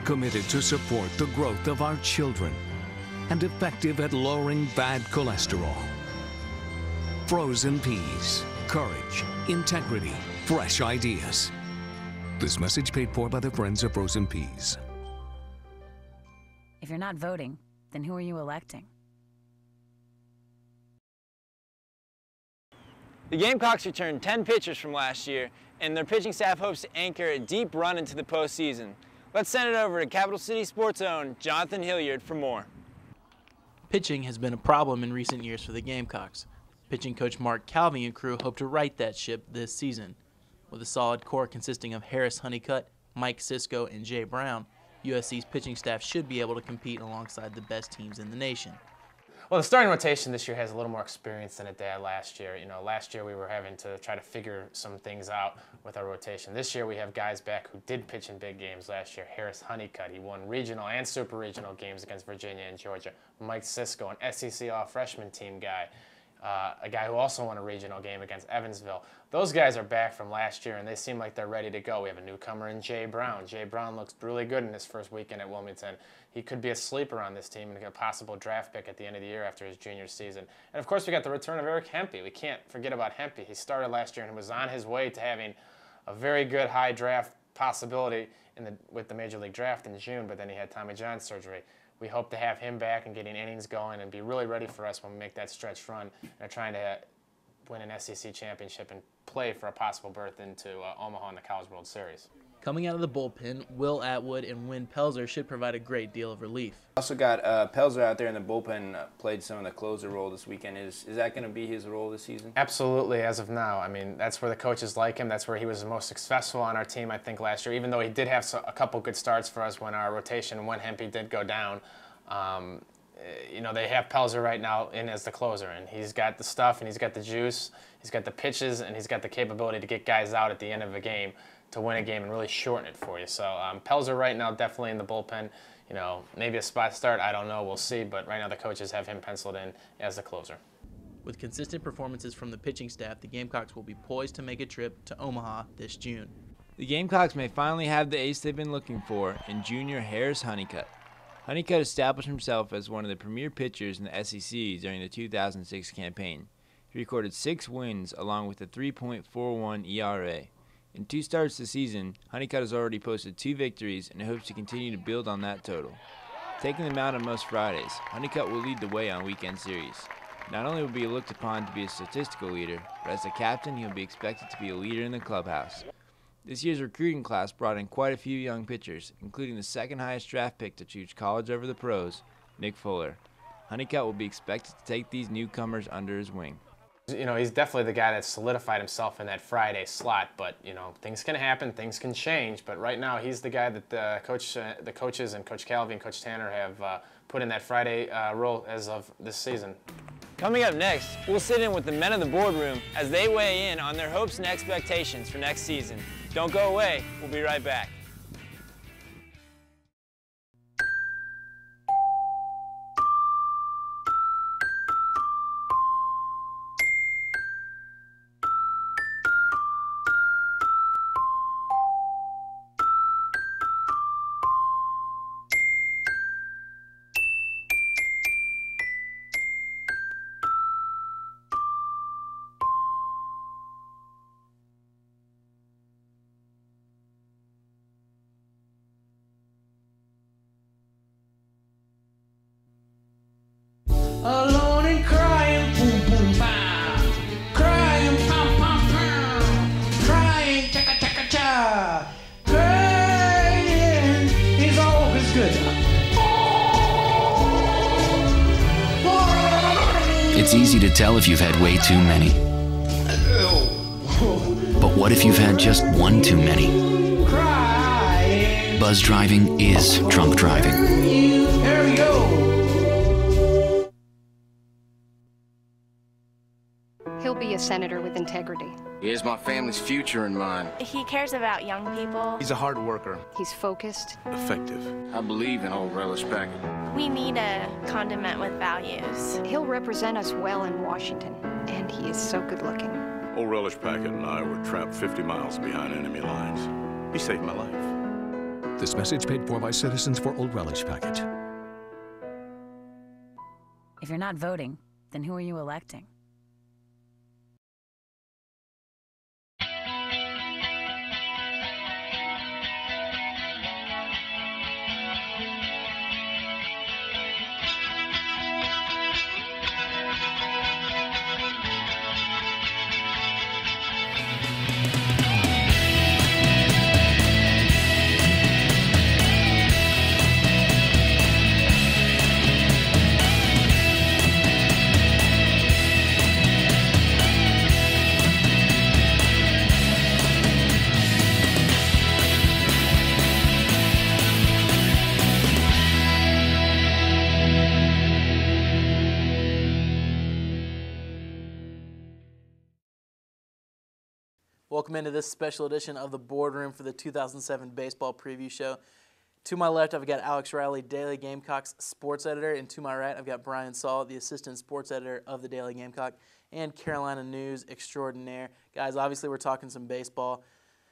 S11: committed to support the growth of our children, and effective at lowering bad cholesterol. Frozen peas, courage, integrity, fresh ideas. This message paid for by the Friends of Frozen Peas.
S12: If you're not voting, then who are you electing?
S13: The Gamecocks returned 10 pitchers from last year, and their pitching staff hopes to anchor a deep run into the postseason. Let's send it over to Capital City Sports' own Jonathan Hilliard for more.
S2: Pitching has been a problem in recent years for the Gamecocks. Pitching coach Mark Calvey and crew hope to right that ship this season. With a solid core consisting of Harris Honeycutt, Mike Cisco, and Jay Brown, USC's pitching staff should be able to compete alongside the best teams in the nation.
S18: Well, the starting rotation this year has a little more experience than it did last year. You know, last year we were having to try to figure some things out with our rotation. This year we have guys back who did pitch in big games last year. Harris Honeycutt, he won regional and super regional games against Virginia and Georgia. Mike Cisco, an SEC all-freshman team guy. A guy who also won a regional game against Evansville. Those guys are back from last year, and they seem like they're ready to go. We have a newcomer in Jay Brown. Jay Brown looks really good in his first weekend at Wilmington. He could be a sleeper on this team and a possible draft pick at the end of the year after his junior season. And, of course, we got the return of Eric Hempy. We can't forget about Hempy. He started last year and was on his way to having a very good high draft possibility with the Major League Draft in June, but then he had Tommy John surgery. We hope to have him back and getting innings going and be really ready for us when we make that stretch run and are trying to win an SEC championship and play for a possible berth into Omaha in the College World Series.
S2: Coming out of the bullpen, Will Atwood and Wynn Pelzer should provide a great deal of relief.
S14: Also got Pelzer out there in the bullpen, played some of the closer role this weekend. Is that going to be his role this season?
S18: Absolutely, as of now. I mean, that's where the coaches like him. That's where he was the most successful on our team, I think, last year, even though he did have a couple good starts for us when our rotation, when Hempy did go down. You know, they have Pelzer right now in as the closer, and he's got the stuff, and he's got the juice, he's got the pitches, and he's got the capability to get guys out at the end of a game to win a game and really shorten it for you. So Pelzer right now definitely in the bullpen. You know, maybe a spot start, I don't know, we'll see, but right now the coaches have him penciled in as the closer.
S2: With consistent performances from the pitching staff, the Gamecocks will be poised to make a trip to Omaha this June.
S14: The Gamecocks may finally have the ace they've been looking for in junior Harris Honeycutt. Honeycutt established himself as one of the premier pitchers in the SEC during the 2006 campaign. He recorded 6 wins along with a 3.41 ERA. In 2 starts this season, Honeycutt has already posted 2 victories and hopes to continue to build on that total. Taking the mound on most Fridays, Honeycutt will lead the way on weekend series. Not only will he be looked upon to be a statistical leader, but as a captain he will be expected to be a leader in the clubhouse. This year's recruiting class brought in quite a few young pitchers, including the second highest draft pick to choose college over the pros, Nick Fuller. Honeycutt will be expected to take these newcomers under his wing.
S18: You know, he's definitely the guy that solidified himself in that Friday slot, but, you know, things can happen, things can change, but right now he's the guy that the coaches and Coach Calvey and Coach Tanner have put in that Friday role as of this season.
S13: Coming up next, we'll sit in with the men of the boardroom as they weigh in on their hopes and expectations for next season. Don't go away, we'll be right back.
S3: Alone and crying, boom, boom, bam. Crying, pam, pam, pam. Crying, chaka, chaka, cha. Crying is always good.
S10: It's easy to tell if you've had way too many. But what if you've had just one too many? Buzz driving is drunk driving.
S3: Here we go.
S5: He'll be a senator with integrity.
S9: He has my family's future in mind.
S1: He cares about young people.
S9: He's a hard worker.
S5: He's focused.
S9: Effective. I believe in Old Relish Packet.
S1: We need a condiment with values.
S5: He'll represent us well in Washington, and he is so good looking.
S24: Old Relish Packet and I were trapped 50 miles behind enemy lines. He saved my life.
S11: This message paid for by Citizens for Old Relish Packet.
S12: If you're not voting, then who are you electing?
S2: Welcome into this special edition of the Boardroom for the 2007 Baseball Preview Show. To my left, I've got Alex Riley, Daily Gamecocks sports editor, and to my right, I've got Brian Saul, the assistant sports editor of the Daily Gamecock and Carolina News extraordinaire. Guys, obviously we're talking some baseball.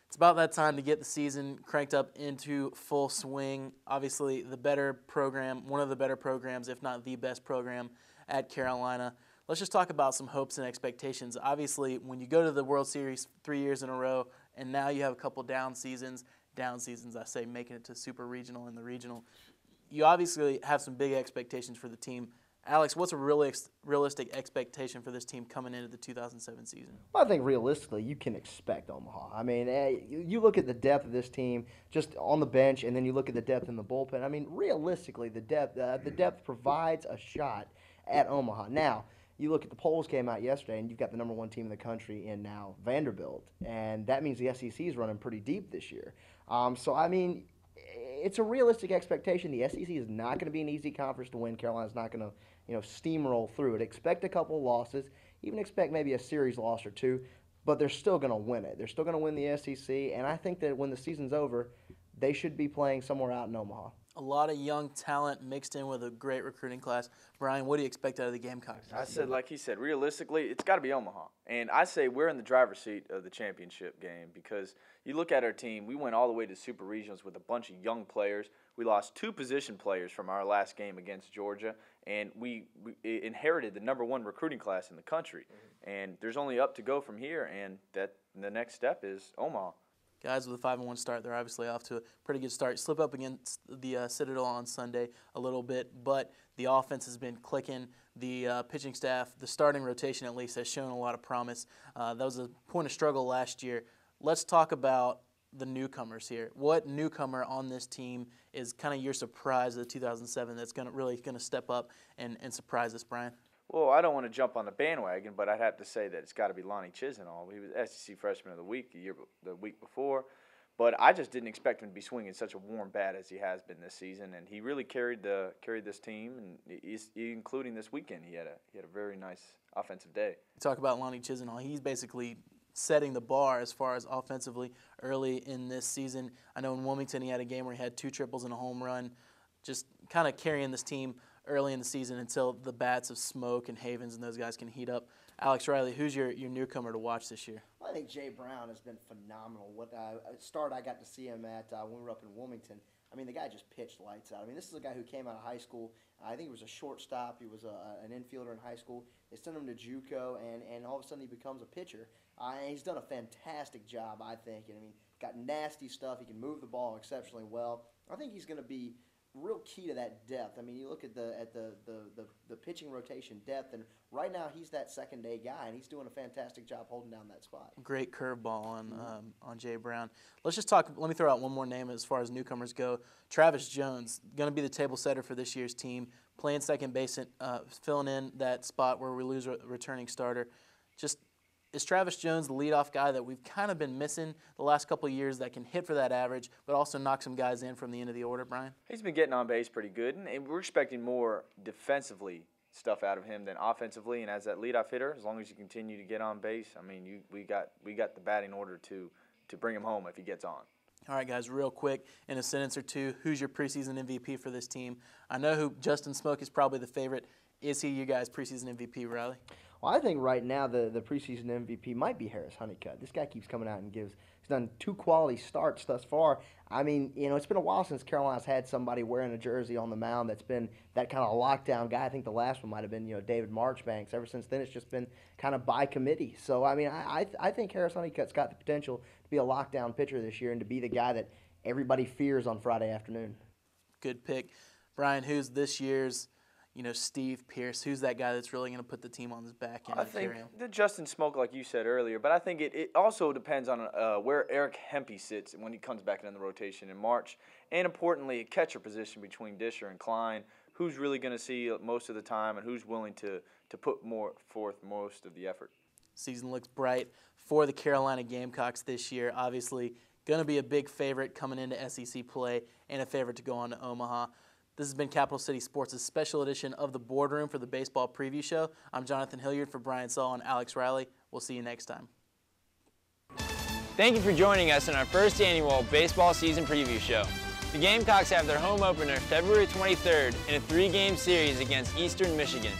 S2: It's about that time to get the season cranked up into full swing. Obviously, the better program, one of the better programs, if not the best program at Carolina. Let's just talk about some hopes and expectations. Obviously, when you go to the World Series 3 years in a row, and now you have a couple down seasons, I say making it to Super Regional and the Regional, you obviously have some big expectations for the team. Alex, what's a realistic expectation for this team coming into the 2007 season?
S6: Well, I think realistically, you can expect Omaha. I mean, you look at the depth of this team just on the bench, and then you look at the depth in the bullpen. I mean, realistically, the depth provides a shot at Omaha. Now, you look at the polls came out yesterday, and you've got the #1 team in the country in now Vanderbilt, and that means the SEC is running pretty deep this year. So, I mean, it's a realistic expectation. The SEC is not going to be an easy conference to win. Carolina's not going to, steamroll through it. Expect a couple of losses, even expect maybe a series loss or two, but they're still going to win it. They're still going to win the SEC, and I think that when the season's over, they should be playing somewhere out in Omaha.
S2: A lot of young talent mixed in with a great recruiting class. Brian, what do you expect out of the Gamecocks?
S14: I said, like he said, realistically, it's got to be Omaha. And I say we're in the driver's seat of the championship game because you look at our team, we went all the way to Super Regionals with a bunch of young players. We lost 2 position players from our last game against Georgia, and we inherited the #1 recruiting class in the country. Mm-hmm. And there's only up to go from here, and the next step is Omaha.
S2: Guys with a 5-1 start, they're obviously off to a pretty good start. Slip up against the Citadel on Sunday a little bit, but the offense has been clicking. The pitching staff, the starting rotation at least, has shown a lot of promise. That was a point of struggle last year. Let's talk about the newcomers here. What newcomer on this team is kind of your surprise of the 2007 that's really going to step up and surprise us, Brian?
S14: Well, I don't want to jump on the bandwagon, but I'd have to say that it's got to be Lonnie Chisenhall. He was SEC Freshman of the Week the week before, but I just didn't expect him to be swinging such a warm bat as he has been this season, and he really carried this team, and including this weekend, he had a very nice offensive day.
S2: Talk about Lonnie Chisenhall. He's basically setting the bar as far as offensively early in this season. I know in Wilmington he had a game where he had 2 triples and a home run, just kind of carrying this team early in the season until the bats of Smoke and Havens and those guys can heat up. Alex Riley, who's your newcomer to watch this year?
S6: I think Jay Brown has been phenomenal. What start I got to see him at when we were up in Wilmington. I mean, the guy just pitched lights out. I mean, this is a guy who came out of high school. I think he was a shortstop. He was an infielder in high school. They sent him to JUCO, and all of a sudden he becomes a pitcher. And he's done a fantastic job, I think. And I mean, got nasty stuff. He can move the ball exceptionally well. I think he's going to be real key to that depth. I mean, you look at the pitching rotation depth, and right now he's that second day guy, and he's doing a fantastic job holding down that spot.
S2: Great curveball on Jay Brown. Let's just talk. Let me throw out one more name as far as newcomers go. Travis Jones, going to be the table setter for this year's team, playing second base, filling in that spot where we lose a returning starter. Is Travis Jones the leadoff guy that we've kind of been missing the last couple of years that can hit for that average, but also knock some guys in from the end of the order, Brian?
S14: He's been getting on base pretty good, and we're expecting more defensively stuff out of him than offensively. And as that leadoff hitter, as long as you continue to get on base, I mean, we got the batting order to bring him home if he gets on.
S2: All right, guys, real quick, in a sentence or two, who's your preseason MVP for this team? I know who Justin Smoke is probably the favorite. Is he you guys' preseason MVP, Riley?
S6: Well, I think right now the preseason MVP might be Harris Honeycutt. This guy keeps coming out and gives He's done 2 quality starts thus far. I mean, you know, it's been a while since Carolina's had somebody wearing a jersey on the mound that's been that kind of lockdown guy. I think the last one might have been, you know, David Marchbanks. Ever since then, it's just been kind of by committee. So, I mean, I think Harris Honeycutt's got the potential to be a lockdown pitcher this year and to be the guy that everybody fears on Friday afternoon.
S2: Good pick. Brian, who's this year's, you know, Steve Pearce? Who's that guy that's really going to put the team on his back and
S7: I think
S2: carry him?
S7: the Justin Smoke, like you said earlier, but I think it also depends on where Eric Hempy sits when he comes back in the rotation in March, and importantly, a catcher position between Disher and Klein. Who's really going to see most of the time, and who's willing to put forth most of the effort?
S2: Season looks bright for the Carolina Gamecocks this year. Obviously, going to be a big favorite coming into SEC play and a favorite to go on to Omaha. This has been Capital City Sports' special edition of the Boardroom for the Baseball Preview Show. I'm Jonathan Hilliard for Brian Saul and Alex Riley. We'll see you next time.
S13: Thank you for joining us in our first annual baseball season preview show. The Gamecocks have their home opener February 23rd in a 3-game series against Eastern Michigan.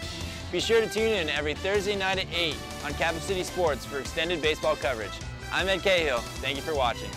S13: Be sure to tune in every Thursday night at 8 on Capital City Sports for extended baseball coverage. I'm Ed Cahill. Thank you for watching.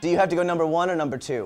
S8: Do you have to go number 1 or number 2?